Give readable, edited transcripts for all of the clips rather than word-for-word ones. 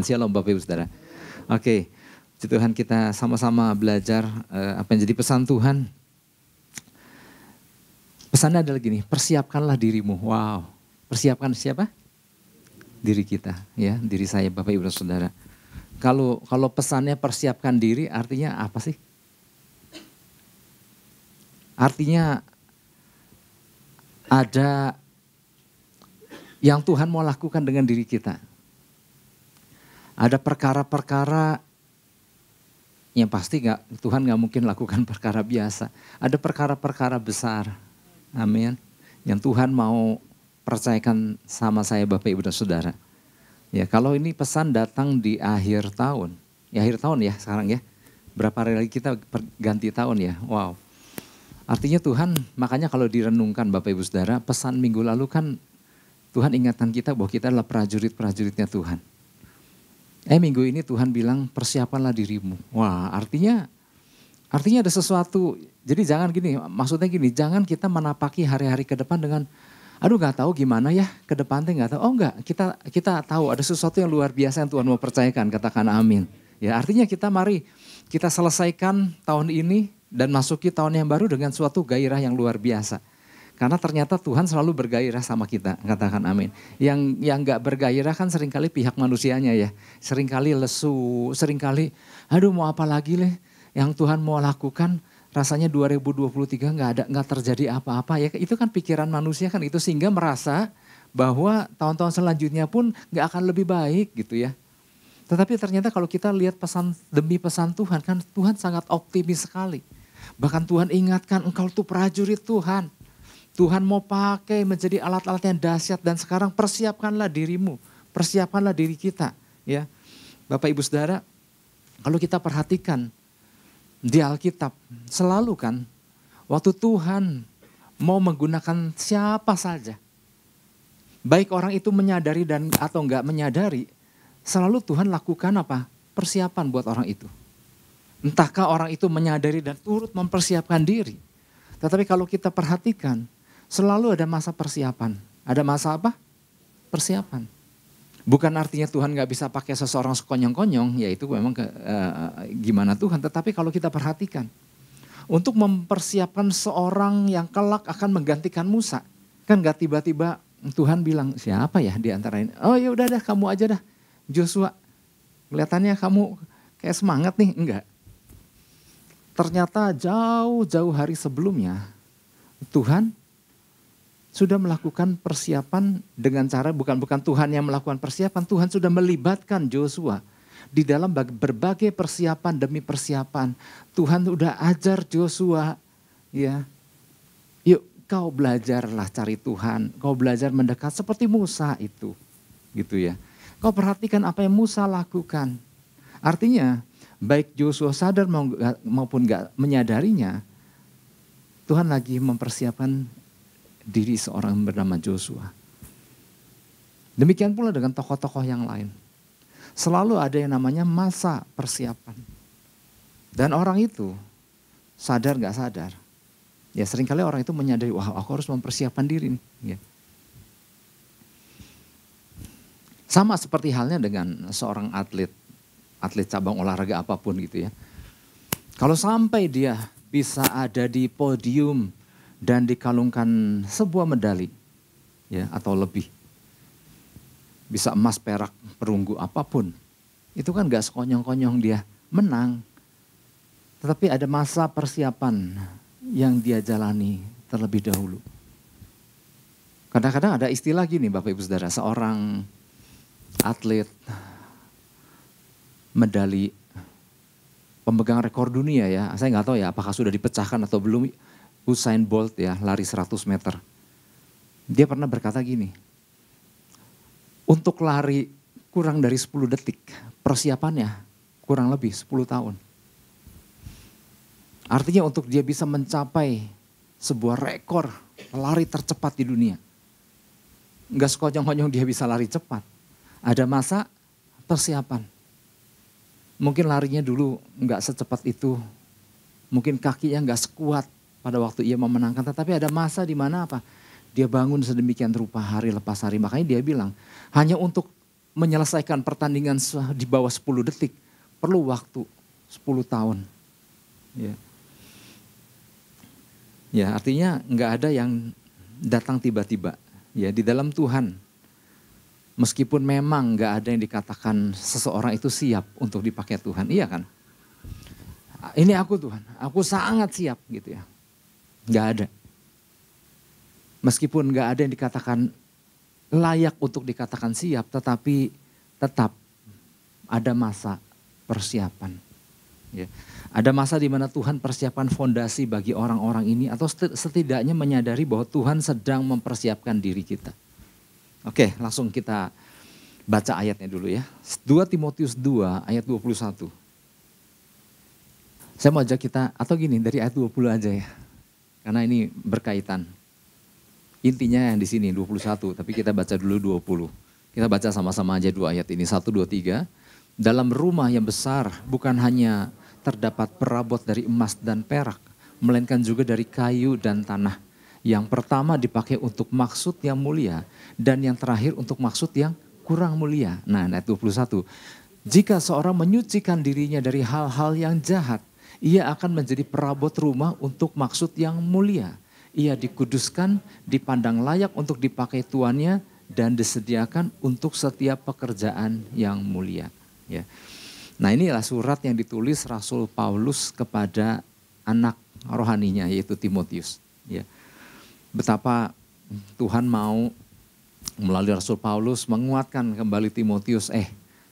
Shalom Bapak Ibu Saudara. Oke, puji Tuhan kita sama-sama belajar apa yang jadi pesan Tuhan. Pesannya adalah gini, persiapkanlah dirimu. Wow, persiapkan siapa? Diri kita, ya, diri saya Bapak Ibu Saudara. Kalau pesannya persiapkan diri, artinya apa sih? Artinya ada yang Tuhan mau lakukan dengan diri kita. Ada perkara-perkara yang pasti Tuhan gak mungkin lakukan perkara biasa. Ada perkara-perkara besar, amin. Yang Tuhan mau percayakan sama saya Bapak Ibu dan Saudara. Ya, kalau ini pesan datang di akhir tahun. Ya akhir tahun ya sekarang ya. Berapa hari lagi kita ganti tahun ya, wow. Artinya Tuhan, makanya kalau direnungkan Bapak Ibu Saudara, pesan minggu lalu kan Tuhan ingatkan kita bahwa kita adalah prajurit-prajuritnya Tuhan. Minggu ini Tuhan bilang persiapanlah dirimu. Wah, artinya ada sesuatu. Jadi jangan gini, maksudnya gini, jangan kita menapaki hari-hari ke depan dengan aduh gak tahu gimana ya ke depan gak tahu. Oh enggak, kita tahu ada sesuatu yang luar biasa yang Tuhan mau percayakan, katakan amin. Ya, artinya mari kita selesaikan tahun ini dan masuki tahun yang baru dengan suatu gairah yang luar biasa. Karena ternyata Tuhan selalu bergairah sama kita, katakan amin. Yang gak bergairah kan seringkali pihak manusianya ya. Seringkali lesu, seringkali aduh mau apa lagi yang Tuhan mau lakukan. Rasanya 2023 gak terjadi apa-apa ya. Itu kan pikiran manusia kan itu, sehingga merasa bahwa tahun-tahun selanjutnya pun gak akan lebih baik gitu ya. Tetapi ternyata kalau kita lihat pesan demi pesan Tuhan, kan Tuhan sangat optimis sekali. Bahkan Tuhan ingatkan engkau tuh prajurit Tuhan. Tuhan mau pakai menjadi alat-alat yang dahsyat, dan sekarang persiapkanlah dirimu, persiapkanlah diri kita. Ya, Bapak Ibu Saudara, kalau kita perhatikan di Alkitab selalu kan, waktu Tuhan mau menggunakan siapa saja, baik orang itu menyadari dan atau enggak menyadari, selalu Tuhan lakukan apa? Persiapan buat orang itu. Entahkah orang itu menyadari dan turut mempersiapkan diri. Tetapi kalau kita perhatikan, selalu ada masa persiapan. Ada masa apa? Persiapan. Bukan artinya Tuhan gak bisa pakai seseorang sekonyong-konyong, ya itu memang gimana Tuhan. Tetapi kalau kita perhatikan, untuk mempersiapkan seorang yang kelak akan menggantikan Musa, kan gak tiba-tiba Tuhan bilang siapa ya di antara ini? Oh ya udah dah, kamu aja dah, Joshua. Kelihatannya kamu kayak semangat nih, enggak. Ternyata jauh-jauh hari sebelumnya Tuhan sudah melakukan persiapan dengan cara bukan Tuhan yang melakukan persiapan, Tuhan sudah melibatkan Joshua di dalam berbagai persiapan demi persiapan. Tuhan sudah ajar Joshua, ya, yuk kau belajarlah cari Tuhan, kau belajar mendekat seperti Musa itu, gitu ya. Kau perhatikan apa yang Musa lakukan. Artinya baik Joshua sadar maupun gak menyadarinya, Tuhan lagi mempersiapkan diri seorang bernama Joshua. Demikian pula dengan tokoh-tokoh yang lain. Selalu ada yang namanya masa persiapan. Dan orang itu sadar gak sadar. Ya seringkali orang itu menyadari, wah aku harus mempersiapkan diri nih. Ya. Sama seperti halnya dengan seorang atlet cabang olahraga apapun gitu ya. Kalau sampai dia bisa ada di podium dan dikalungkan sebuah medali, ya atau lebih, bisa emas, perak, perunggu apapun, itu kan gak sekonyong-konyong dia menang. Tetapi ada masa persiapan yang dia jalani terlebih dahulu. Kadang-kadang ada istilah gini Bapak Ibu Saudara, seorang atlet medali pemegang rekor dunia ya, saya gak tahu ya apakah sudah dipecahkan atau belum, Usain Bolt ya, lari 100 meter. Dia pernah berkata gini, untuk lari kurang dari 10 detik, persiapannya kurang lebih 10 tahun. Artinya untuk dia bisa mencapai sebuah rekor lari tercepat di dunia. Enggak sekonyong-konyong dia bisa lari cepat. Ada masa persiapan. Mungkin larinya dulu enggak secepat itu. Mungkin kakinya enggak sekuat pada waktu ia memenangkan, tetapi ada masa di mana apa? Dia bangun sedemikian rupa hari lepas hari. Makanya dia bilang, hanya untuk menyelesaikan pertandingan di bawah 10 detik perlu waktu 10 tahun. Ya. Ya, artinya nggak ada yang datang tiba-tiba. Ya, di dalam Tuhan, meskipun memang nggak ada yang dikatakan seseorang itu siap untuk dipakai Tuhan, iya kan? Ini aku Tuhan, aku sangat siap gitu ya. Nggak ada. Meskipun nggak ada yang dikatakan layak untuk dikatakan siap, tetapi tetap ada masa persiapan. Ya. Ada masa di mana Tuhan persiapkan fondasi bagi orang-orang ini, atau setidaknya menyadari bahwa Tuhan sedang mempersiapkan diri kita. Oke, langsung kita baca ayatnya dulu ya. 2 Timotius 2 ayat 21. Saya mau ajak kita, atau gini, dari ayat 20 aja ya. Karena ini berkaitan. Intinya yang di sini 21, tapi kita baca dulu 20. Kita baca sama-sama aja 2 ayat ini, 1, 2, 3. Dalam rumah yang besar bukan hanya terdapat perabot dari emas dan perak, melainkan juga dari kayu dan tanah. Yang pertama dipakai untuk maksud yang mulia, dan yang terakhir untuk maksud yang kurang mulia. Nah, ayat 21. Jika seorang menyucikan dirinya dari hal-hal yang jahat, ia akan menjadi perabot rumah untuk maksud yang mulia. Ia dikuduskan, dipandang layak untuk dipakai tuannya, dan disediakan untuk setiap pekerjaan yang mulia. Ya. Nah, inilah surat yang ditulis Rasul Paulus kepada anak rohaninya, yaitu Timotius. Ya. Betapa Tuhan mau melalui Rasul Paulus menguatkan kembali Timotius.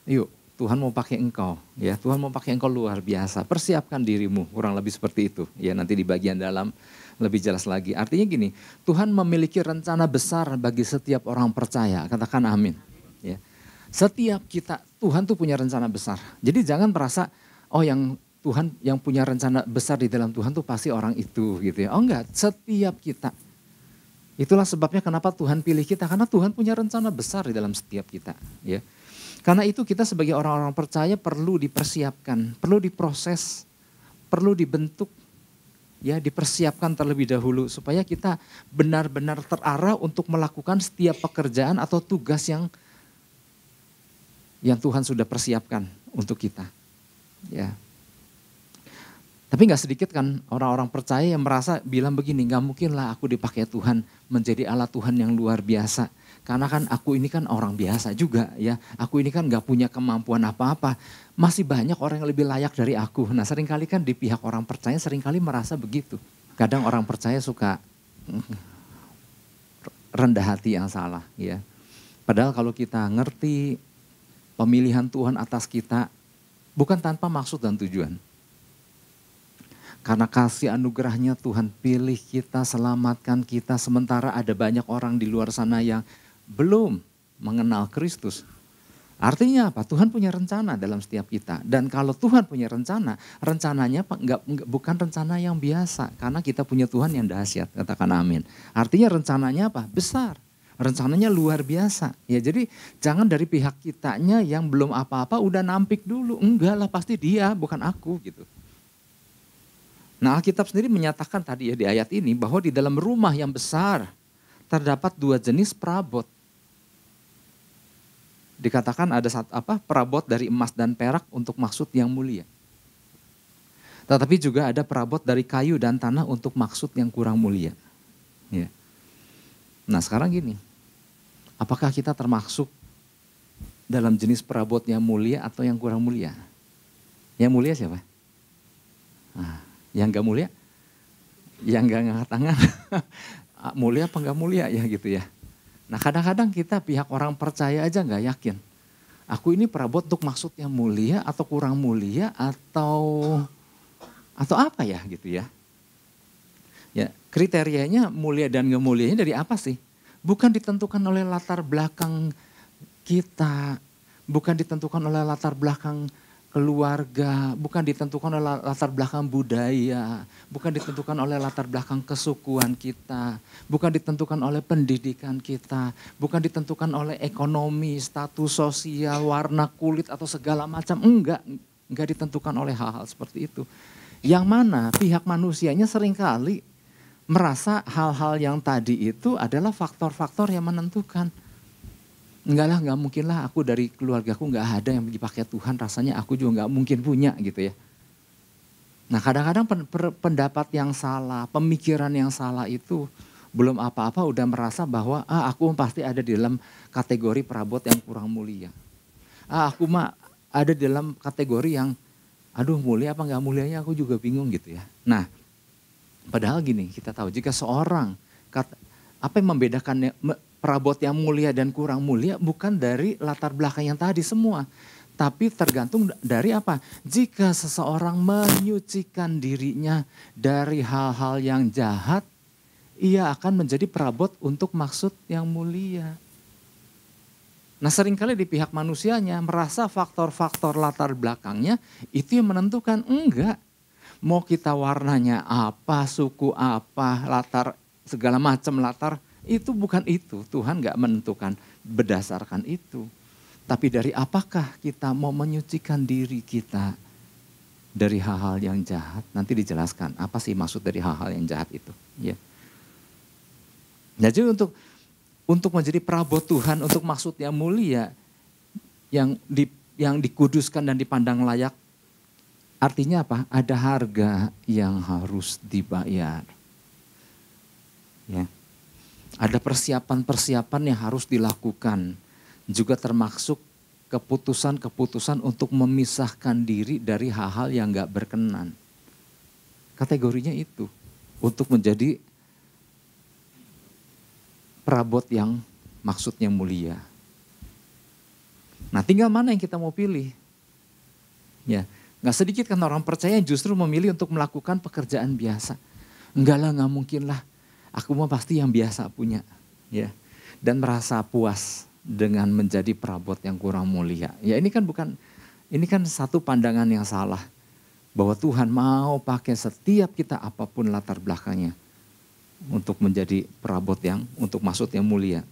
Yuk, Tuhan mau pakai engkau. Ya, Tuhan mau pakai engkau luar biasa. Persiapkan dirimu, kurang lebih seperti itu. Ya, nanti di bagian dalam lebih jelas lagi. Artinya gini, Tuhan memiliki rencana besar bagi setiap orang percaya. Katakan amin. Ya. Setiap kita, Tuhan tuh punya rencana besar. Jadi jangan merasa, yang Tuhan yang punya rencana besar di dalam Tuhan tuh pasti orang itu gitu ya. Oh enggak, setiap kita. Itulah sebabnya kenapa Tuhan pilih kita. Karena Tuhan punya rencana besar di dalam setiap kita. Ya. Karena itu kita sebagai orang-orang percaya perlu dipersiapkan, perlu diproses, perlu dibentuk. Ya, dipersiapkan terlebih dahulu supaya kita benar-benar terarah untuk melakukan setiap pekerjaan atau tugas yang Tuhan sudah persiapkan untuk kita. Ya. Tapi gak sedikit kan orang-orang percaya yang merasa bilang begini, gak mungkin lah aku dipakai Tuhan menjadi alat Tuhan yang luar biasa. Karena kan aku ini kan orang biasa juga ya. Aku ini kan gak punya kemampuan apa-apa. Masih banyak orang yang lebih layak dari aku. Nah, seringkali kan di pihak orang percaya seringkali merasa begitu. Kadang orang percaya suka rendah hati yang salah ya. Padahal kalau kita ngerti pemilihan Tuhan atas kita bukan tanpa maksud dan tujuan. Karena kasih anugerahnya Tuhan pilih kita, selamatkan kita. Sementara ada banyak orang di luar sana yang belum mengenal Kristus. Artinya apa? Tuhan punya rencana dalam setiap kita. Dan kalau Tuhan punya rencana, rencananya bukan rencana yang biasa. Karena kita punya Tuhan yang dahsyat, katakan amin. Artinya rencananya apa? Besar. Rencananya luar biasa. Ya, jadi jangan dari pihak kitanya yang belum apa-apa udah nampik dulu. Enggak lah, pasti dia, bukan aku gitu. Nah, Alkitab sendiri menyatakan tadi ya di ayat ini bahwa di dalam rumah yang besar terdapat 2 jenis perabot. Dikatakan ada perabot dari emas dan perak untuk maksud yang mulia. Tetapi juga ada perabot dari kayu dan tanah untuk maksud yang kurang mulia. Ya. Nah, sekarang gini, apakah kita termasuk dalam jenis perabot yang mulia atau yang kurang mulia? Yang mulia siapa? Nah, yang gak mulia? Yang gak ngangkat tangan? Mulia apa gak mulia ya gitu ya. Nah, kadang-kadang kita pihak orang percaya aja gak yakin. Aku ini perabot untuk maksud yang mulia atau kurang mulia atau apa ya gitu ya. Ya, kriterianya mulia dan gak mulianya dari apa sih? Bukan ditentukan oleh latar belakang kita, bukan ditentukan oleh latar belakang keluarga, bukan ditentukan oleh latar belakang budaya, bukan ditentukan oleh latar belakang kesukuan kita, bukan ditentukan oleh pendidikan kita, bukan ditentukan oleh ekonomi, status sosial, warna kulit atau segala macam. Enggak ditentukan oleh hal-hal seperti itu. Yang mana pihak manusianya seringkali merasa hal-hal yang tadi itu adalah faktor-faktor yang menentukan. Enggak lah, nggak mungkin lah, aku dari keluargaku nggak ada yang dipakai Tuhan, rasanya aku juga nggak mungkin punya gitu ya. Nah kadang-kadang pendapat yang salah, pemikiran yang salah itu belum apa-apa udah merasa bahwa aku pasti ada di dalam kategori perabot yang kurang mulia. Aku mah ada di dalam kategori yang aduh mulia apa nggak mulianya aku juga bingung gitu ya. Nah padahal gini, kita tahu jika seorang, apa yang membedakan perabot yang mulia dan kurang mulia bukan dari latar belakang yang tadi semua. Tapi tergantung dari apa? Jika seseorang menyucikan dirinya dari hal-hal yang jahat, ia akan menjadi perabot untuk maksud yang mulia. Nah seringkali di pihak manusianya merasa faktor-faktor latar belakangnya itu yang menentukan. Enggak. Mau kita warnanya apa, suku apa, latar, segala macam latar, itu bukan itu. Tuhan gak menentukan berdasarkan itu. Tapi dari apakah kita mau menyucikan diri kita dari hal-hal yang jahat. Nanti dijelaskan apa sih maksud dari hal-hal yang jahat itu. Ya. Jadi untuk menjadi perabot Tuhan, untuk maksud yang mulia, yang dikuduskan dan dipandang layak, artinya apa? Ada harga yang harus dibayar. Ya. Ada persiapan-persiapan yang harus dilakukan. Juga termasuk keputusan-keputusan untuk memisahkan diri dari hal-hal yang gak berkenan. Kategorinya itu. Untuk menjadi perabot yang maksudnya mulia. Nah tinggal mana yang kita mau pilih. Ya. Gak sedikit kan orang percaya yang justru memilih untuk melakukan pekerjaan biasa. Enggak lah, gak mungkin lah. Aku mau pasti yang biasa punya. Ya. Dan merasa puas dengan menjadi perabot yang kurang mulia. Ya ini kan satu pandangan yang salah. Bahwa Tuhan mau pakai setiap kita apapun latar belakangnya. Untuk menjadi perabot yang, untuk maksud yang mulia.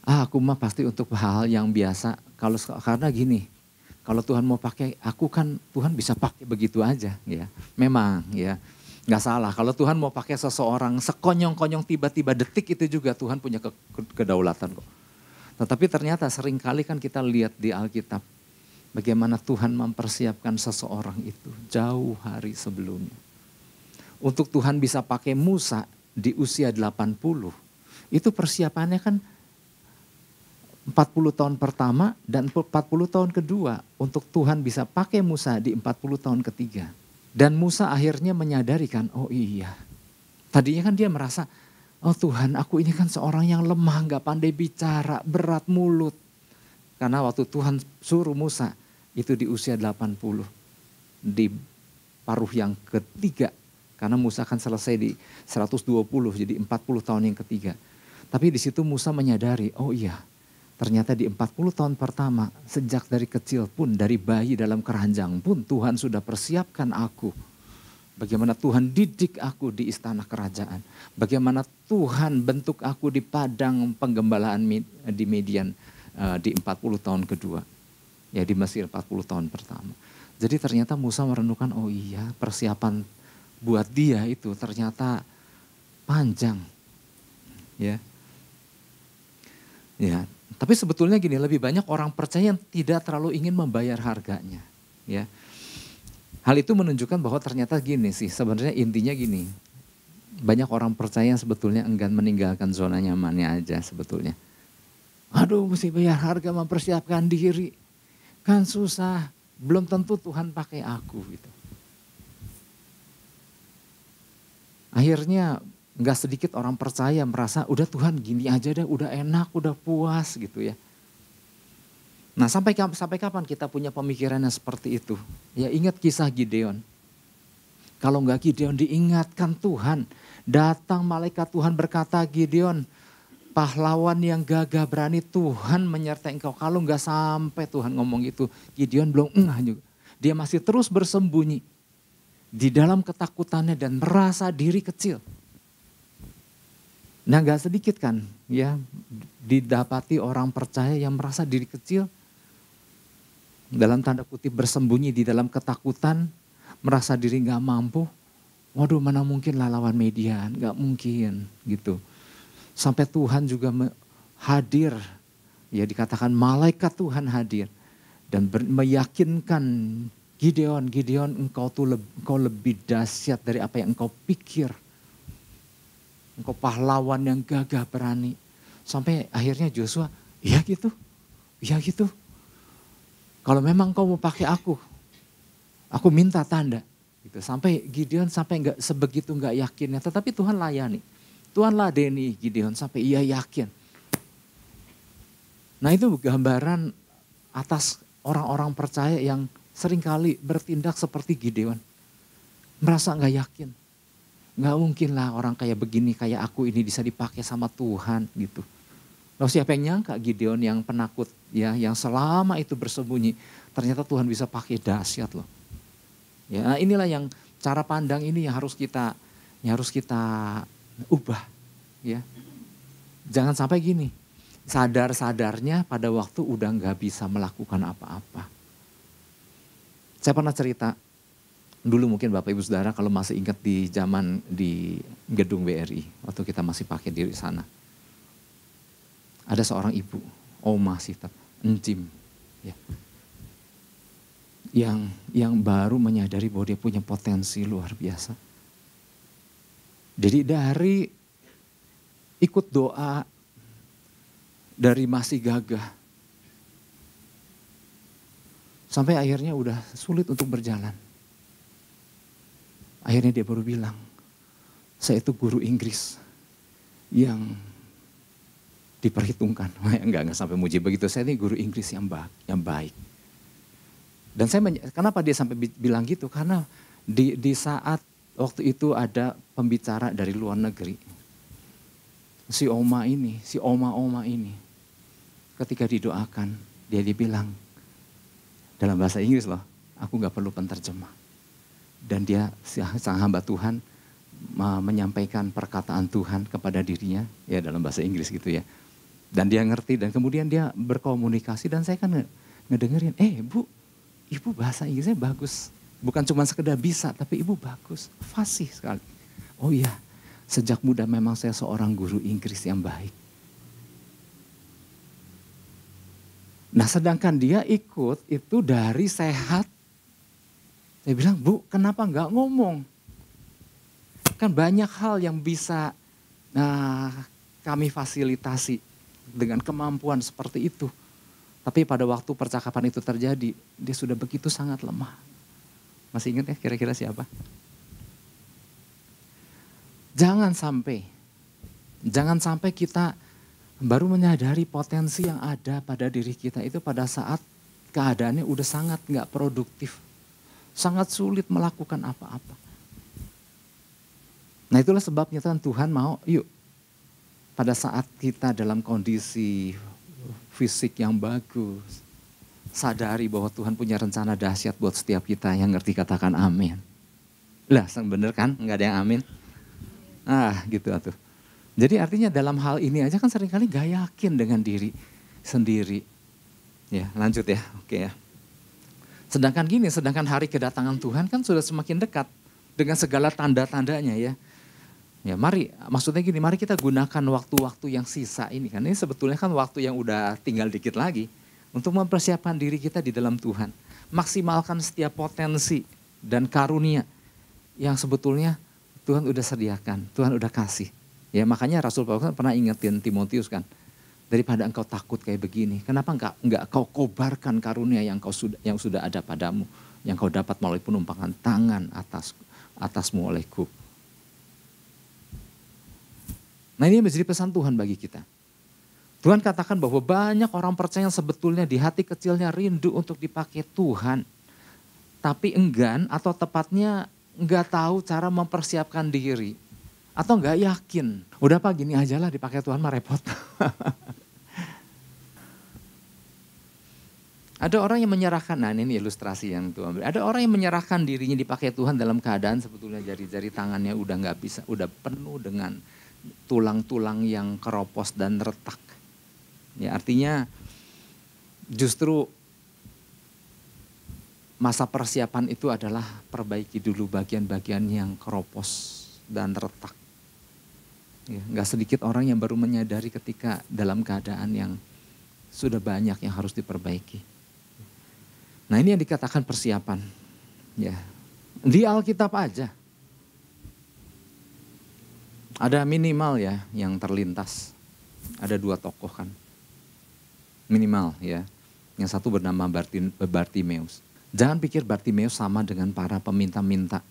Aku mah pasti untuk hal yang biasa. Karena gini, kalau Tuhan mau pakai, aku kan Tuhan bisa pakai begitu aja, ya. Memang, ya, nggak salah. Kalau Tuhan mau pakai seseorang sekonyong-konyong tiba-tiba detik itu juga Tuhan punya kedaulatan kok. Tetapi ternyata seringkali kan kita lihat di Alkitab, bagaimana Tuhan mempersiapkan seseorang itu jauh hari sebelumnya. Untuk Tuhan bisa pakai Musa di usia 80, itu persiapannya kan 40 tahun pertama dan 40 tahun kedua untuk Tuhan bisa pakai Musa di 40 tahun ketiga. Dan Musa akhirnya menyadari kan, oh iya. Tadinya kan dia merasa, oh Tuhan aku ini kan seorang yang lemah, gak pandai bicara, berat mulut. Karena waktu Tuhan suruh Musa itu di usia 80. Di paruh yang ketiga. Karena Musa kan selesai di 120, jadi 40 tahun yang ketiga. Tapi di situ Musa menyadari, oh iya. Ternyata di 40 tahun pertama, sejak dari kecil pun, dari bayi dalam keranjang pun Tuhan sudah persiapkan aku. Bagaimana Tuhan didik aku di istana kerajaan. Bagaimana Tuhan bentuk aku di padang penggembalaan di Midian di 40 tahun kedua. Ya di Mesir 40 tahun pertama. Jadi ternyata Musa merenungkan, oh iya persiapan buat dia itu ternyata panjang. Ya. Ya. Tapi sebetulnya gini, lebih banyak orang percaya yang tidak terlalu ingin membayar harganya. Ya. Hal itu menunjukkan bahwa ternyata gini sih, sebenarnya intinya gini. Banyak orang percaya yang sebetulnya enggan meninggalkan zona nyamannya aja sebetulnya. Aduh mesti bayar harga mempersiapkan diri. Kan susah, belum tentu Tuhan pakai aku gitu. Akhirnya gak sedikit orang percaya merasa udah Tuhan gini aja deh, udah enak, udah puas gitu ya. Nah sampai kapan kita punya pemikiran yang seperti itu? Ya ingat kisah Gideon. Kalau gak Gideon diingatkan Tuhan, datang malaikat Tuhan berkata Gideon, pahlawan yang gagah berani Tuhan menyertai engkau. Kalau gak sampai Tuhan ngomong itu, Gideon belum juga. Dia masih terus bersembunyi di dalam ketakutannya dan merasa diri kecil. Nah gak sedikit kan ya didapati orang percaya yang merasa diri kecil. Dalam tanda kutip bersembunyi di dalam ketakutan. Merasa diri gak mampu. Waduh mana mungkin lah lawan Midian, gak mungkin gitu. Sampai Tuhan juga hadir, ya dikatakan malaikat Tuhan hadir. Dan meyakinkan Gideon, engkau lebih dahsyat dari apa yang engkau pikir. Engkau pahlawan yang gagah berani. Sampai akhirnya Joshua, iya gitu. Kalau memang kau mau pakai aku minta tanda. Gitu. Sampai Gideon nggak sebegitu nggak yakinnya, tetapi Tuhan layani. Tuhan ladeni Gideon sampai ia yakin. Nah itu gambaran atas orang-orang percaya yang seringkali bertindak seperti Gideon. Merasa nggak yakin. Nggak mungkin lah orang kayak begini, kayak aku ini bisa dipakai sama Tuhan gitu. Lalu siapa yang nyangka Gideon yang penakut ya, yang selama itu bersembunyi, ternyata Tuhan bisa pakai dahsyat loh. Ya, nah inilah yang cara pandang ini yang harus kita ubah ya. Jangan sampai gini, sadar-sadarnya pada waktu udah nggak bisa melakukan apa-apa. Saya pernah cerita, dulu mungkin Bapak Ibu Saudara kalau masih ingat di zaman di gedung BRI, waktu kita masih pakai di sana. Ada seorang ibu, Oma Sitap, encim, ya, yang baru menyadari bahwa dia punya potensi luar biasa. Jadi dari ikut doa, dari masih gagah, sampai akhirnya udah sulit untuk berjalan. Akhirnya dia baru bilang, saya itu guru Inggris yang diperhitungkan. Enggak sampai muji begitu, saya ini guru Inggris yang baik. Dan kenapa dia sampai bilang gitu? Karena di saat waktu itu ada pembicara dari luar negeri. Si oma ini, ketika didoakan, dia dibilang, dalam bahasa Inggris loh, aku gak perlu penterjemah. Dan dia sang hamba Tuhan menyampaikan perkataan Tuhan kepada dirinya, ya dalam bahasa Inggris gitu ya. Dan dia ngerti dan kemudian dia berkomunikasi dan saya kan ngedengerin, ibu bahasa Inggrisnya bagus. Bukan cuma sekedar bisa, tapi ibu bagus, fasih sekali. Oh iya, sejak muda memang saya seorang guru Inggris yang baik. Nah sedangkan dia ikut itu dari sehat. Saya bilang, Bu kenapa nggak ngomong? Kan banyak hal yang bisa kami fasilitasi dengan kemampuan seperti itu. Tapi pada waktu percakapan itu terjadi, dia sudah begitu sangat lemah. Masih ingat ya kira-kira siapa? Jangan sampai kita baru menyadari potensi yang ada pada diri kita itu pada saat keadaannya udah sangat nggak produktif. Sangat sulit melakukan apa-apa. Nah itulah sebabnya Tuhan mau, yuk pada saat kita dalam kondisi fisik yang bagus, sadari bahwa Tuhan punya rencana dahsyat buat setiap kita, yang ngerti katakan amin. Lah bener kan, nggak ada yang amin? Gitu atuh. Jadi artinya dalam hal ini aja kan seringkali gak yakin dengan diri sendiri. Ya lanjut ya, oke ya. Sedangkan hari kedatangan Tuhan kan sudah semakin dekat dengan segala tanda-tandanya ya. Ya maksudnya gini, mari kita gunakan waktu-waktu yang sisa ini kan. Ini sebetulnya kan waktu yang udah tinggal dikit lagi untuk mempersiapkan diri kita di dalam Tuhan. Maksimalkan setiap potensi dan karunia yang sebetulnya Tuhan udah sediakan, Tuhan udah kasih. Ya makanya Rasul Paulus pernah ingetin Timotius kan. Daripada engkau takut kayak begini, kenapa enggak kau kobarkan karunia yang sudah ada padamu, yang kau dapat melalui penumpangan tangan atasmu olehku. Nah ini menjadi pesan Tuhan bagi kita. Tuhan katakan bahwa banyak orang percaya yang sebetulnya di hati kecilnya rindu untuk dipakai Tuhan. Tapi enggan atau tepatnya enggak tahu cara mempersiapkan diri. Atau enggak yakin, udah Pak gini aja lah dipakai Tuhan mah repot. Ada orang yang menyerahkan, nah ini ilustrasi yang Tuhan beri. Ada orang yang menyerahkan dirinya dipakai Tuhan dalam keadaan sebetulnya jari-jari tangannya udah nggak bisa, udah penuh dengan tulang-tulang yang keropos dan retak. Ya artinya justru masa persiapan itu adalah perbaiki dulu bagian-bagian yang keropos dan retak. Ya, nggak sedikit orang yang baru menyadari ketika dalam keadaan yang sudah banyak yang harus diperbaiki. Nah ini yang dikatakan persiapan. Ya, di Alkitab aja ada minimal ya yang terlintas. Ada 2 tokoh kan. Minimal ya. Yang satu bernama Bartimeus. Jangan pikir Bartimeus sama dengan para peminta-minta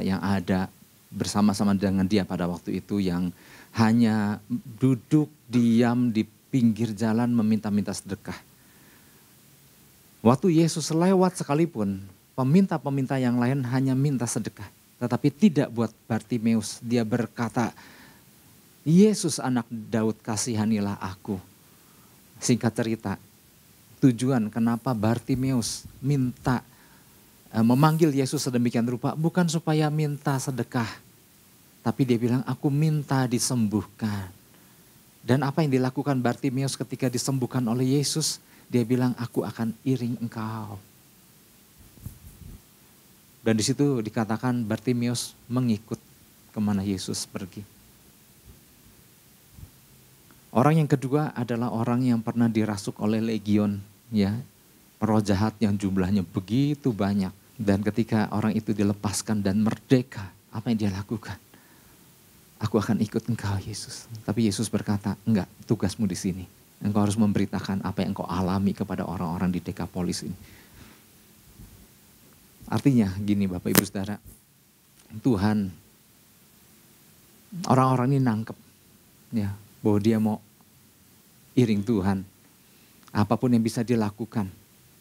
yang ada bersama-sama dengan dia pada waktu itu, yang hanya duduk diam di pinggir jalan meminta-minta sedekah. Waktu Yesus lewat sekalipun, peminta-peminta yang lain hanya minta sedekah. Tetapi tidak buat Bartimeus. Dia berkata, Yesus anak Daud, kasihanilah aku. Singkat cerita, tujuan kenapa Bartimeus memanggil Yesus sedemikian rupa bukan supaya minta sedekah. Tapi dia bilang, aku minta disembuhkan. Dan apa yang dilakukan Bartimeus ketika disembuhkan oleh Yesus? Dia bilang, aku akan iring engkau. Dan di situ dikatakan Bartimeus mengikut kemana Yesus pergi. Orang yang kedua adalah orang yang pernah dirasuk oleh legion, ya, roh jahat yang jumlahnya begitu banyak. Dan ketika orang itu dilepaskan dan merdeka, apa yang dia lakukan? Aku akan ikut engkau Yesus. Tapi Yesus berkata, enggak, tugasmu di sini. Engkau harus memberitakan apa yang engkau alami kepada orang-orang di Dekapolis ini. Artinya gini Bapak Ibu Saudara, Tuhan, orang-orang ini nangkep ya, bahwa dia mau iring Tuhan. Apapun yang bisa dilakukan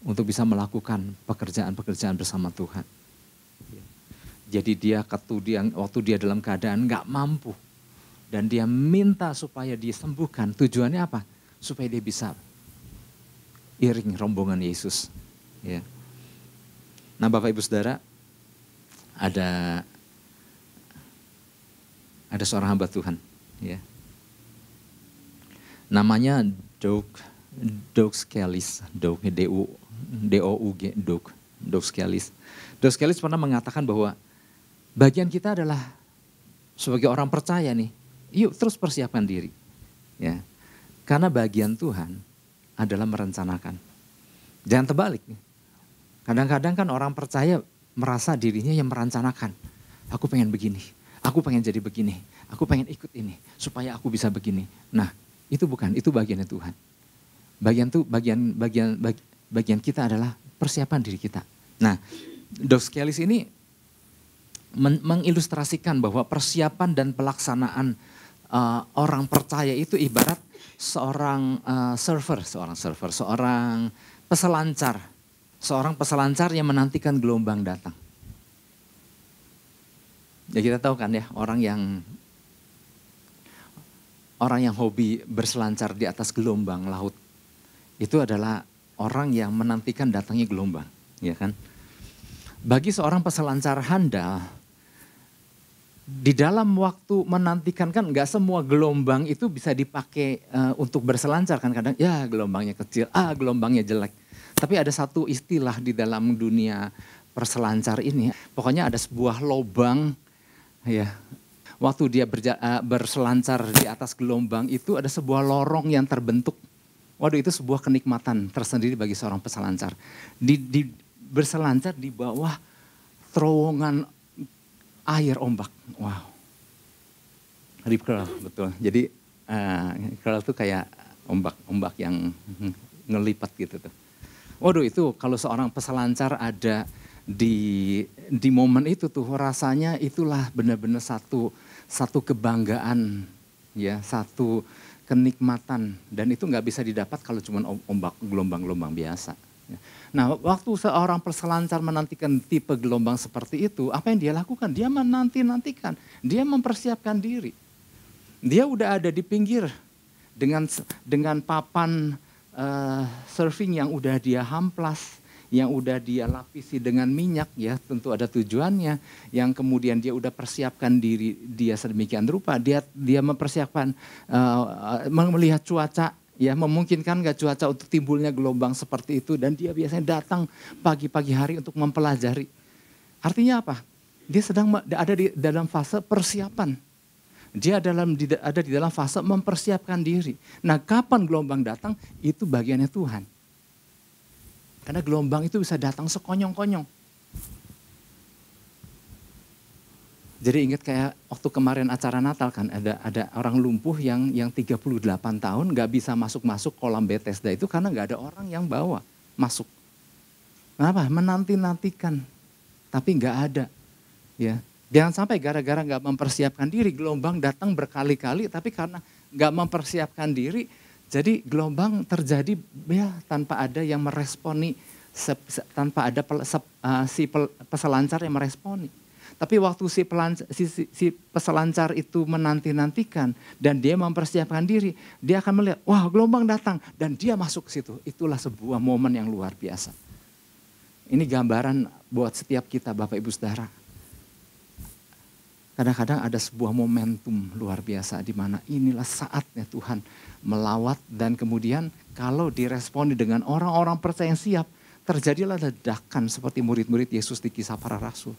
untuk bisa melakukan pekerjaan-pekerjaan bersama Tuhan. Jadi waktu dia dalam keadaan gak mampu. Dan dia minta supaya disembuhkan. Tujuannya apa? Supaya dia bisa iring rombongan Yesus. Ya. Nah Bapak Ibu Saudara, ada seorang hamba Tuhan. Ya. Namanya Doug Scalise, D-O-U-G, Doug Scalise. Doug Scalise pernah mengatakan bahwa bagian kita adalah sebagai orang percaya nih, yuk terus persiapkan diri. Ya. Karena bagian Tuhan adalah merencanakan. Jangan terbalik nih. Kadang-kadang kan orang percaya merasa dirinya yang merencanakan. Aku pengen begini, aku pengen jadi begini, aku pengen ikut ini supaya aku bisa begini. Nah, itu bukan, itu bagiannya Tuhan. Bagian kita adalah persiapan diri kita. Nah, Doug Scalise ini mengilustrasikan bahwa persiapan dan pelaksanaan orang percaya itu ibarat seorang peselancar yang menantikan gelombang datang. Ya kita tahu kan ya, orang yang hobi berselancar di atas gelombang laut itu adalah orang yang menantikan datangnya gelombang, ya kan? Bagi seorang peselancar handal, di dalam waktu menantikan kan nggak semua gelombang itu bisa dipakai untuk berselancar kan, kadang ya gelombangnya kecil, gelombangnya jelek. Tapi ada satu istilah di dalam dunia perselancar ini, pokoknya ada sebuah lobang ya. Waktu dia berselancar di atas gelombang itu ada sebuah lorong yang terbentuk. Waduh, itu sebuah kenikmatan tersendiri bagi seorang peselancar. Berselancar di bawah terowongan air ombak. Wow. Rip curl, betul. Jadi curl itu kayak ombak yang ngelipat gitu tuh. Waduh, itu kalau seorang peselancar ada di momen itu tuh rasanya itulah benar-benar satu kebanggaan ya, satu kenikmatan, dan itu nggak bisa didapat kalau cuma ombak gelombang-gelombang biasa. Nah, waktu seorang peselancar menantikan tipe gelombang seperti itu, apa yang dia lakukan? Dia menantikan, dia mempersiapkan diri. Dia udah ada di pinggir dengan papan surfing yang udah dia hamplas, yang udah dia lapisi dengan minyak ya, tentu ada tujuannya, yang kemudian dia udah persiapkan diri dia sedemikian rupa, dia mempersiapkan melihat cuaca ya, memungkinkan gak cuaca untuk timbulnya gelombang seperti itu, dan dia biasanya datang pagi-pagi hari untuk mempelajari. Artinya apa? Dia sedang ada di dalam fase persiapan. Dia ada di dalam fase mempersiapkan diri. Nah, kapan gelombang datang? Itu bagiannya Tuhan. Karena gelombang itu bisa datang sekonyong-konyong. Jadi ingat kayak waktu kemarin acara Natal kan, ada orang lumpuh yang 38 tahun gak bisa masuk kolam Bethesda itu karena gak ada orang yang bawa masuk. Kenapa? Menanti-nantikan, tapi gak ada. Ya, jangan sampai gara-gara gak mempersiapkan diri, gelombang datang berkali-kali, tapi karena gak mempersiapkan diri, jadi gelombang terjadi ya tanpa ada yang meresponi, tanpa ada si peselancar yang meresponi. Tapi waktu si peselancar itu menanti-nantikan dan dia mempersiapkan diri, dia akan melihat, wah gelombang datang dan dia masuk ke situ. Itulah sebuah momen yang luar biasa. Ini gambaran buat setiap kita Bapak Ibu Saudara. Kadang-kadang ada sebuah momentum luar biasa di mana inilah saatnya Tuhan melawat dan kemudian kalau diresponi dengan orang-orang percaya yang siap, terjadilah ledakan seperti murid-murid Yesus di Kisah Para Rasul.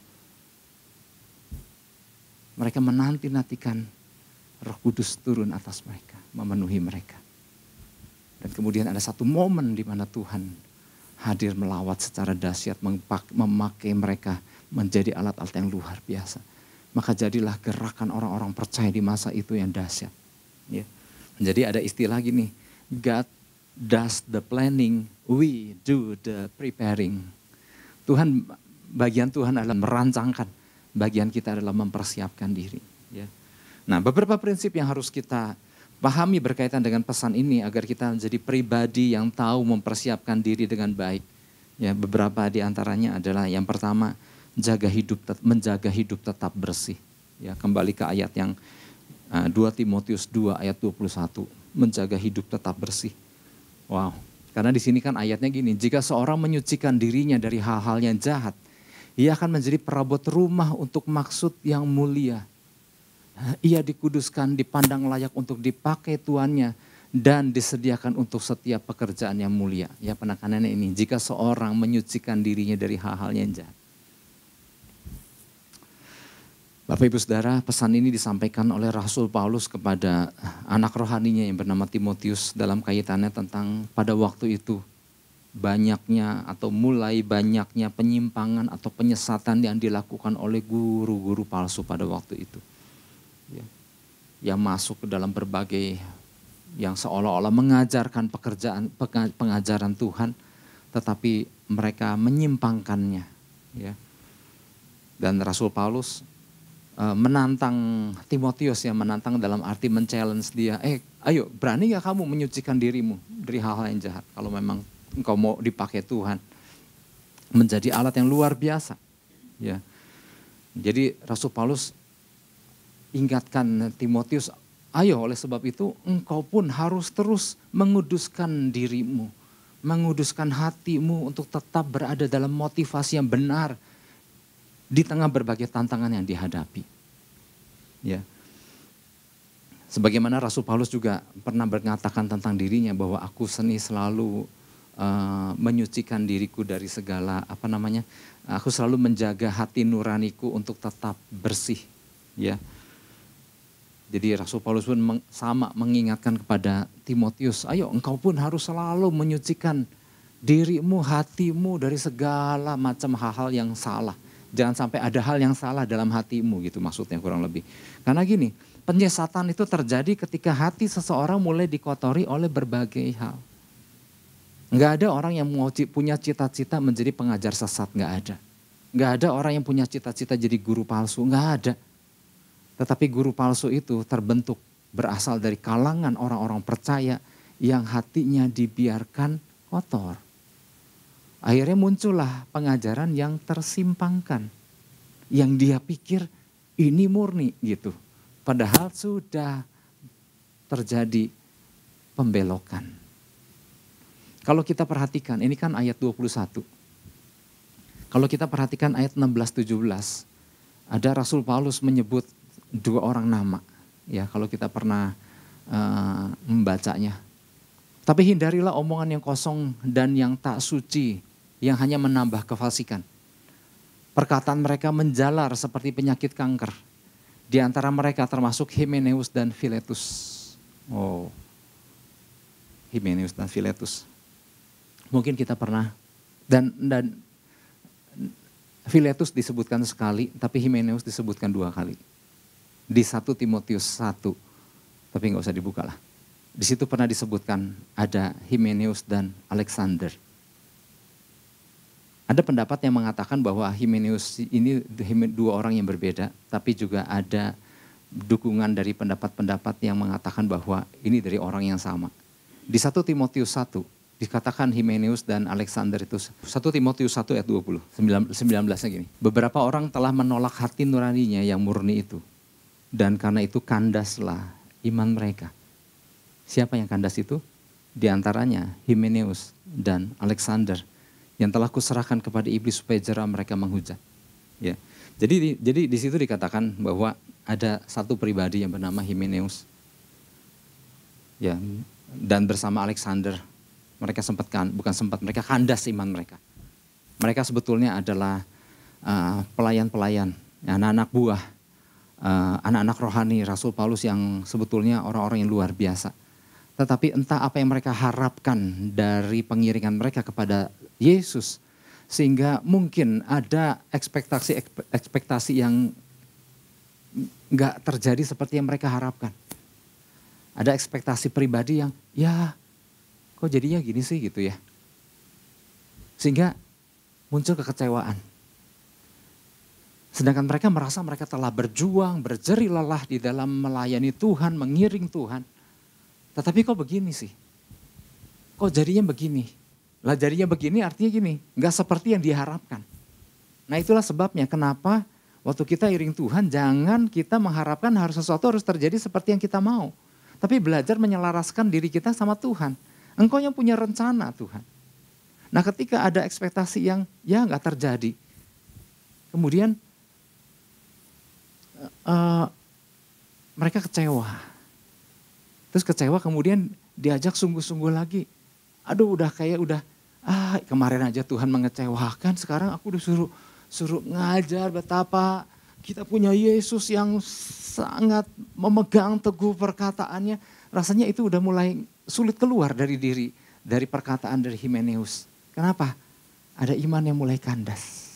Mereka menanti-nantikan Roh Kudus turun atas mereka, memenuhi mereka. Dan kemudian ada satu momen di mana Tuhan hadir melawat secara dahsyat, memakai mereka menjadi alat-alat yang luar biasa. Maka jadilah gerakan orang-orang percaya di masa itu yang dahsyat. Ya. Jadi ada istilah gini, God does the planning, we do the preparing. Bagian Tuhan adalah merancangkan. Bagian kita adalah mempersiapkan diri. Ya. Nah, beberapa prinsip yang harus kita pahami berkaitan dengan pesan ini agar kita menjadi pribadi yang tahu mempersiapkan diri dengan baik. Ya, beberapa di antaranya adalah yang pertama, menjaga hidup tetap bersih. Ya, kembali ke ayat yang 2 Timotius 2 ayat 21, menjaga hidup tetap bersih. Wow, karena di sini kan ayatnya gini, jika seorang menyucikan dirinya dari hal-hal yang jahat, ia akan menjadi perabot rumah untuk maksud yang mulia. Ia dikuduskan, dipandang layak untuk dipakai tuannya dan disediakan untuk setiap pekerjaan yang mulia. Ya, penekanannya ini, jika seorang menyucikan dirinya dari hal-hal yang jahat. Bapak Ibu Saudara, pesan ini disampaikan oleh Rasul Paulus kepada anak rohaninya yang bernama Timotius dalam kaitannya tentang pada waktu itu. Banyaknya atau mulai banyaknya penyimpangan atau penyesatan yang dilakukan oleh guru-guru palsu pada waktu itu. Ya. Yang masuk ke dalam berbagai, yang seolah-olah mengajarkan pengajaran Tuhan, tetapi mereka menyimpangkannya. Ya. Dan Rasul Paulus menantang Timotius, yang menantang dalam arti men-challenge dia, ayo berani gak kamu menyucikan dirimu dari hal-hal yang jahat kalau memang engkau mau dipakai Tuhan menjadi alat yang luar biasa. Ya. Jadi Rasul Paulus ingatkan Timotius, ayo oleh sebab itu engkau pun harus terus menguduskan dirimu, menguduskan hatimu untuk tetap berada dalam motivasi yang benar di tengah berbagai tantangan yang dihadapi. Ya. Sebagaimana Rasul Paulus juga pernah mengatakan tentang dirinya bahwa aku selalu menyucikan diriku dari segala aku selalu menjaga hati nuraniku untuk tetap bersih. Ya. Jadi Rasul Paulus pun mengingatkan kepada Timotius, ayo engkau pun harus selalu menyucikan dirimu, hatimu dari segala macam hal-hal yang salah. Jangan sampai ada hal yang salah dalam hatimu gitu maksudnya kurang lebih. Karena gini, penyesatan itu terjadi ketika hati seseorang mulai dikotori oleh berbagai hal. Nggak ada orang yang punya cita-cita menjadi pengajar sesat, nggak ada. Nggak ada orang yang punya cita-cita jadi guru palsu, nggak ada. Tetapi guru palsu itu terbentuk berasal dari kalangan orang-orang percaya yang hatinya dibiarkan kotor. Akhirnya muncullah pengajaran yang tersimpangkan. Yang dia pikir ini murni gitu. Padahal sudah terjadi pembelokan. Kalau kita perhatikan, ini kan ayat 21. Kalau kita perhatikan ayat 16-17, ada Rasul Paulus menyebut 2 orang nama. Ya, kalau kita pernah membacanya. Tapi hindarilah omongan yang kosong dan yang tak suci, yang hanya menambah kefasikan. Perkataan mereka menjalar seperti penyakit kanker. Di antara mereka termasuk Himeneus dan Filetus. Oh, Himeneus dan Filetus. Mungkin kita pernah, dan Filetus disebutkan sekali, tapi Himeneus disebutkan 2 kali. Di 1 Timotius 1, tapi nggak usah dibuka lah. Di situ pernah disebutkan ada Himeneus dan Alexander. Ada pendapat yang mengatakan bahwa Himeneus ini 2 orang yang berbeda, tapi juga ada dukungan dari pendapat-pendapat yang mengatakan bahwa ini dari orang yang sama. Di 1 Timotius 1 dikatakan Himeneus dan Alexander itu, 1 Timotius 1 ayat 20, 19-nya gini. Beberapa orang telah menolak hati nuraninya yang murni itu, dan karena itu kandaslah iman mereka. Siapa yang kandas itu? Di antaranya Himeneus dan Alexander, yang telah kuserahkan kepada iblis supaya jera mereka menghujat. Ya. Jadi di situ dikatakan bahwa ada satu pribadi yang bernama Himeneus. Ya, dan bersama Alexander mereka mereka kandas iman mereka. Mereka sebetulnya adalah pelayan-pelayan, anak-anak buah, anak-anak rohani Rasul Paulus yang sebetulnya orang-orang yang luar biasa. Tetapi entah apa yang mereka harapkan dari pengiringan mereka kepada Yesus, sehingga mungkin ada ekspektasi yang nggak terjadi seperti yang mereka harapkan. Ada ekspektasi pribadi yang ya kok jadinya gini sih gitu ya. Sehingga muncul kekecewaan. Sedangkan mereka merasa mereka telah berjuang, berjerih lelah di dalam melayani Tuhan, mengiring Tuhan. Tetapi kok begini sih? Kok jadinya begini? Lah jadinya begini artinya gini, nggak seperti yang diharapkan. Nah itulah sebabnya kenapa waktu kita iring Tuhan jangan kita mengharapkan sesuatu harus terjadi seperti yang kita mau. Tapi belajar menyelaraskan diri kita sama Tuhan. Engkau yang punya rencana Tuhan. Nah ketika ada ekspektasi yang ya nggak terjadi. Kemudian mereka kecewa. Terus kecewa kemudian diajak sungguh-sungguh lagi. Aduh kemarin aja Tuhan mengecewakan, sekarang aku suruh ngajar betapa kita punya Yesus yang sangat memegang teguh perkataannya. Rasanya itu udah mulai sulit keluar dari perkataan dari Himeneus. Kenapa? Ada iman yang mulai kandas.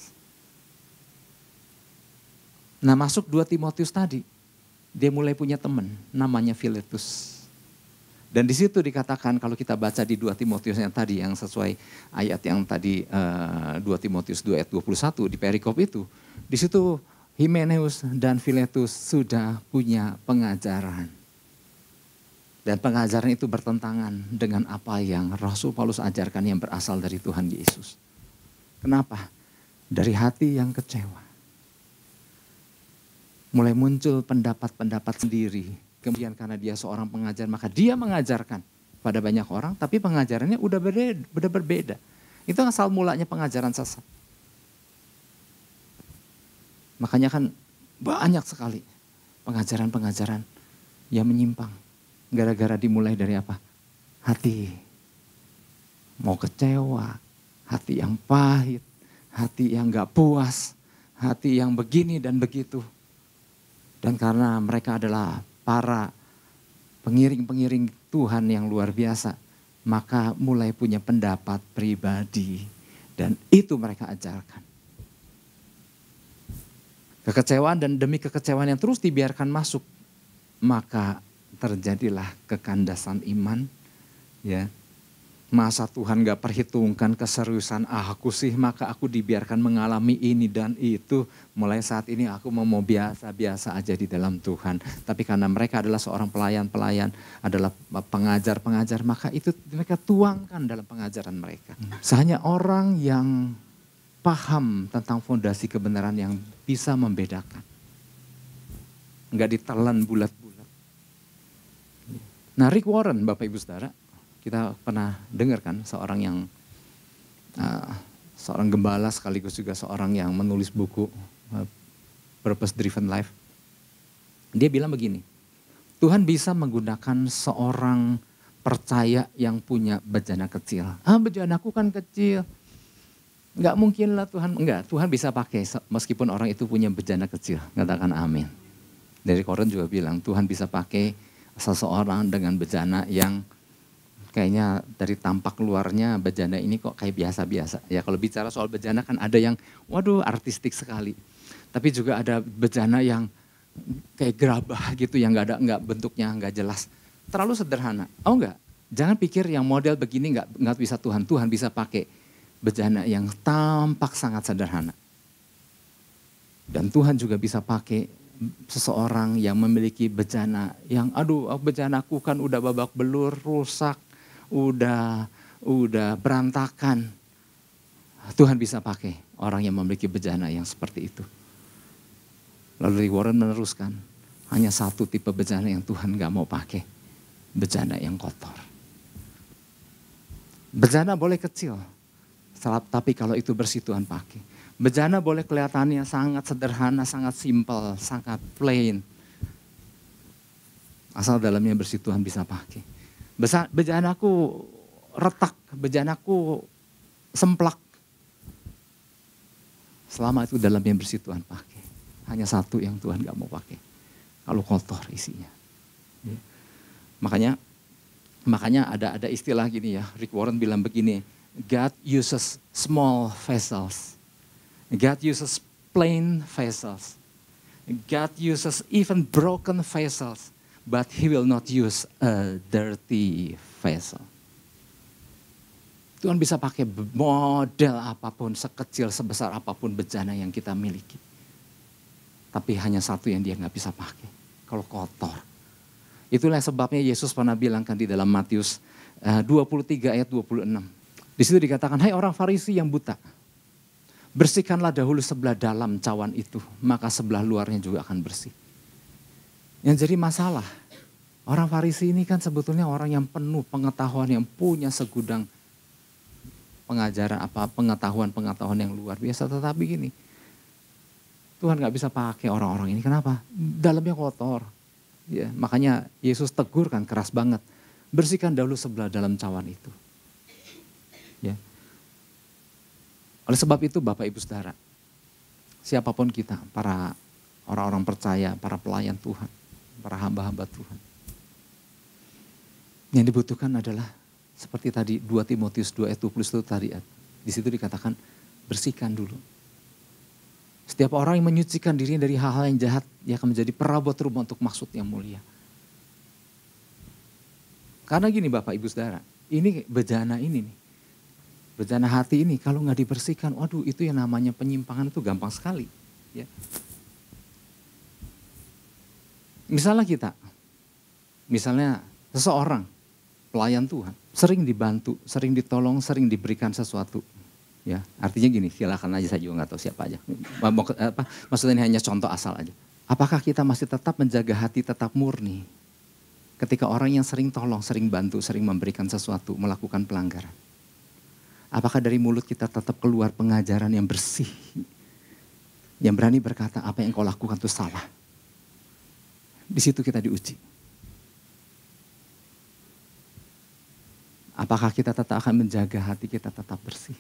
Nah masuk 2 Timotius tadi, dia mulai punya teman namanya Filetus. Dan di situ dikatakan kalau kita baca di 2 Timotius yang tadi yang sesuai ayat yang tadi 2 Timotius 2 ayat 21 di perikop itu. Di situ Himeneus dan Filetus sudah punya pengajaran. Dan pengajaran itu bertentangan dengan apa yang Rasul Paulus ajarkan yang berasal dari Tuhan Yesus. Kenapa? Dari hati yang kecewa. Mulai muncul pendapat-pendapat sendiri. Kemudian karena dia seorang pengajar maka dia mengajarkan pada banyak orang. Tapi pengajarannya udah berbeda. Itu asal mulanya pengajaran sesat. Makanya kan banyak sekali pengajaran-pengajaran yang menyimpang. Gara-gara dimulai dari apa? Hati. Mau kecewa, hati yang pahit, hati yang gak puas, hati yang begini dan begitu. Dan karena mereka adalah para pengiring-pengiring Tuhan yang luar biasa, maka mulai punya pendapat pribadi. Dan itu mereka ajarkan. Kekecewaan dan demi kekecewaan yang terus dibiarkan masuk, maka terjadilah kekandasan iman. Ya, masa Tuhan gak perhitungkan keseriusan aku sih, maka aku dibiarkan mengalami ini dan itu. Mulai saat ini aku mau biasa-biasa aja di dalam Tuhan. Tapi karena mereka adalah seorang pelayan-pelayan, adalah pengajar-pengajar, maka itu mereka tuangkan dalam pengajaran mereka. Hanya orang yang paham tentang fondasi kebenaran yang bisa membedakan. Enggak ditelan bulat-bulat. Nah Rick Warren, Bapak Ibu Saudara, kita pernah dengar kan seorang gembala sekaligus juga seorang yang menulis buku Purpose Driven Life. Dia bilang begini, Tuhan bisa menggunakan seorang percaya yang punya bejana kecil. Bejanaku kan kecil. Enggak mungkin lah Tuhan, Tuhan bisa pakai meskipun orang itu punya bejana kecil. Katakan amin. Dari Warren juga bilang Tuhan bisa pakai seseorang dengan bejana yang kayaknya dari tampak luarnya bejana ini kok kayak biasa-biasa. Ya kalau bicara soal bejana kan ada yang waduh artistik sekali. Tapi juga ada bejana yang kayak gerabah gitu yang nggak bentuknya nggak jelas. Terlalu sederhana. Oh enggak, jangan pikir yang model begini nggak bisa Tuhan. Tuhan bisa pakai bejana yang tampak sangat sederhana. Dan Tuhan juga bisa pakai seseorang yang memiliki bejana yang aduh bejanaku kan udah babak belur, rusak, udah berantakan. Tuhan bisa pakai orang yang memiliki bejana yang seperti itu. Lalu Warren meneruskan, hanya satu tipe bejana yang Tuhan gak mau pakai, bejana yang kotor. Bejana boleh kecil, tapi kalau itu bersih Tuhan pakai. Bejana boleh kelihatannya sangat sederhana, sangat simpel, sangat plain. Asal dalamnya bersih Tuhan bisa pakai. Bejanaku retak, bejanaku semplak. Selama itu dalamnya bersih Tuhan pakai. Hanya satu yang Tuhan gak mau pakai. Kalau kotor isinya. Ya. Makanya ada istilah gini ya. Rick Warren bilang begini. God uses small vessels. God uses plain vessels. God uses even broken vessels. But he will not use a dirty vessel. Tuhan bisa pakai model apapun, sekecil, sebesar apapun bejana yang kita miliki. Tapi hanya satu yang dia gak bisa pakai. Kalau kotor. Itulah sebabnya Yesus pernah bilangkan di dalam Matius 23 ayat 26. Di situ dikatakan, hai orang Farisi yang buta. Bersihkanlah dahulu sebelah dalam cawan itu, maka sebelah luarnya juga akan bersih. Yang jadi masalah, orang Farisi ini kan sebetulnya orang yang penuh pengetahuan, yang punya segudang pengajaran, pengetahuan yang luar biasa. Tetapi gini, Tuhan gak bisa pakai orang-orang ini. Kenapa? Dalamnya kotor. Ya, makanya Yesus tegur kan keras banget. Bersihkan dahulu sebelah dalam cawan itu. Ya. Oleh sebab itu Bapak Ibu Saudara, siapapun kita, para orang-orang percaya, para pelayan Tuhan, para hamba-hamba Tuhan. Yang dibutuhkan adalah seperti tadi 2 Timotius 2 ayat 20 itu tadi. Di situ dikatakan bersihkan dulu. Setiap orang yang menyucikan dirinya dari hal-hal yang jahat, dia akan menjadi perabot rumah untuk maksud yang mulia. Karena gini Bapak Ibu Saudara, ini bejana ini nih. Bejana hati ini kalau nggak dibersihkan, waduh itu yang namanya penyimpangan itu gampang sekali. Ya. Misalnya seseorang pelayan Tuhan, sering dibantu, sering ditolong, sering diberikan sesuatu. Ya, artinya gini, silakan aja, saya juga nggak tahu siapa aja. Maksudnya ini hanya contoh asal aja. Apakah kita masih tetap menjaga hati tetap murni ketika orang yang sering tolong, sering bantu, sering memberikan sesuatu, melakukan pelanggaran? Apakah dari mulut kita tetap keluar pengajaran yang bersih, yang berani berkata apa yang kau lakukan itu salah? Di situ kita diuji. Apakah kita tetap akan menjaga hati kita tetap bersih?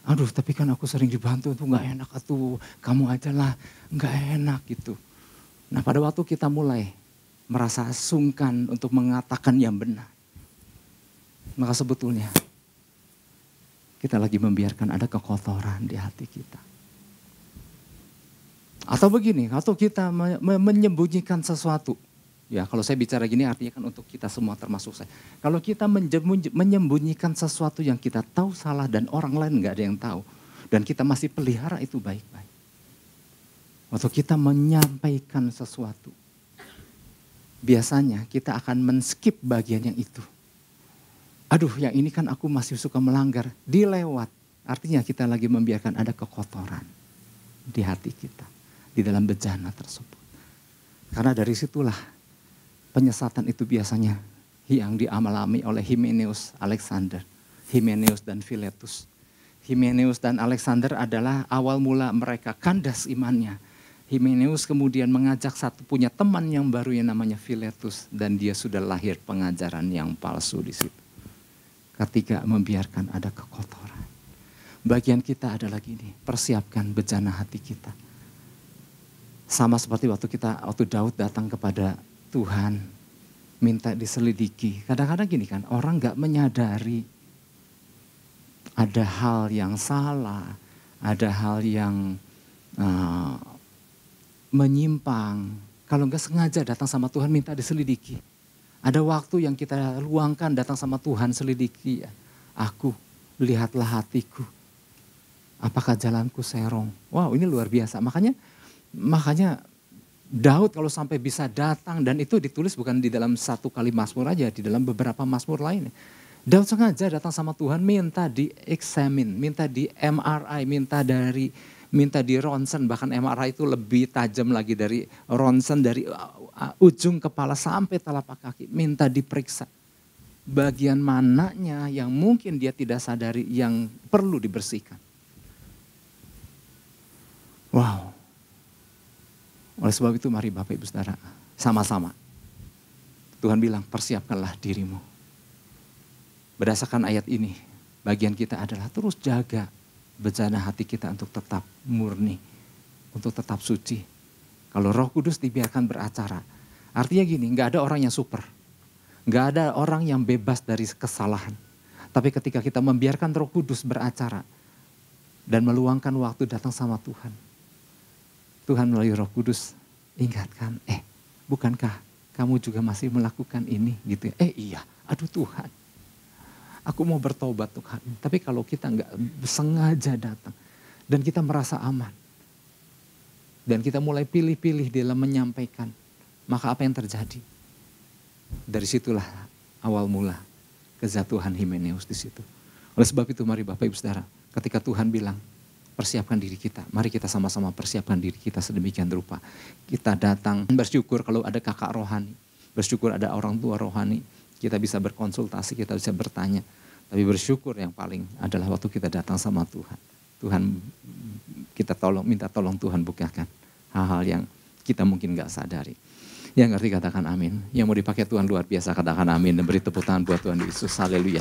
Aduh, tapi kan aku sering dibantu tuh nggak enak atuh, kamu aja lah nggak enak gitu. Nah, pada waktu kita mulai merasa sungkan untuk mengatakan yang benar, maka sebetulnya kita lagi membiarkan ada kekotoran di hati kita. Atau begini, atau kita menyembunyikan sesuatu. Ya, kalau saya bicara gini artinya kan untuk kita semua termasuk saya. Kalau kita menyembunyikan sesuatu yang kita tahu salah dan orang lain nggak ada yang tahu. Dan kita masih pelihara itu baik-baik. Atau kita menyampaikan sesuatu. Biasanya kita akan men-skip bagian yang itu. Aduh, yang ini kan aku masih suka melanggar, dilewat. Artinya kita lagi membiarkan ada kekotoran di hati kita, di dalam bejana tersebut. Karena dari situlah penyesatan itu biasanya yang dialami oleh Hymenaeus, Alexander, Hymenaeus dan Philetus. Hymenaeus dan Alexander adalah awal mula mereka kandas imannya. Hymenaeus kemudian mengajak punya teman yang baru yang namanya Philetus, dan dia sudah lahir pengajaran yang palsu di situ. Ketika membiarkan ada kekotoran. Bagian kita adalah gini, persiapkan bejana hati kita. Sama seperti waktu Daud datang kepada Tuhan, minta diselidiki. Kadang-kadang gini kan, orang gak menyadari ada hal yang salah, ada hal yang menyimpang. Kalau enggak sengaja datang sama Tuhan minta diselidiki. Ada waktu yang kita luangkan datang sama Tuhan selidiki. Aku, lihatlah hatiku. Apakah jalanku serong? Wow, ini luar biasa. Makanya Daud kalau sampai bisa datang, dan itu ditulis bukan di dalam satu kali Mazmur aja, di dalam beberapa Mazmur lain. Daud sengaja datang sama Tuhan minta di-examine, minta di MRI, minta di ronsen, bahkan MRI itu lebih tajam lagi dari ronsen, dari ujung kepala sampai telapak kaki, minta diperiksa. Bagian mananya yang mungkin dia tidak sadari yang perlu dibersihkan. Wow. Oleh sebab itu mari Bapak Ibu Saudara, sama-sama. Tuhan bilang persiapkanlah dirimu. Berdasarkan ayat ini, bagian kita adalah terus jaga bejana hati kita untuk tetap murni, untuk tetap suci. Kalau Roh Kudus dibiarkan beracara, artinya gini, gak ada orang yang super. Gak ada orang yang bebas dari kesalahan. Tapi ketika kita membiarkan Roh Kudus beracara dan meluangkan waktu datang sama Tuhan, Tuhan melalui Roh Kudus ingatkan, bukankah kamu juga masih melakukan ini gitu ya? Iya, aduh Tuhan. Aku mau bertobat Tuhan. Tapi kalau kita nggak sengaja datang dan kita merasa aman. Dan kita mulai pilih-pilih dalam menyampaikan. Maka apa yang terjadi? Dari situlah awal mula kejatuhan Himeneus di situ. Oleh sebab itu mari Bapak Ibu Saudara, ketika Tuhan bilang persiapkan diri kita. Mari kita sama-sama persiapkan diri kita sedemikian rupa. Kita datang bersyukur kalau ada kakak rohani. Bersyukur ada orang tua rohani. Kita bisa berkonsultasi, kita bisa bertanya. Tapi bersyukur yang paling adalah waktu kita datang sama Tuhan. Tuhan kita minta tolong Tuhan bukakan hal-hal yang kita mungkin gak sadari. Yang ngerti katakan amin. Yang mau dipakai Tuhan luar biasa katakan amin. Dan beri tepuk tangan buat Tuhan Yesus. Haleluya.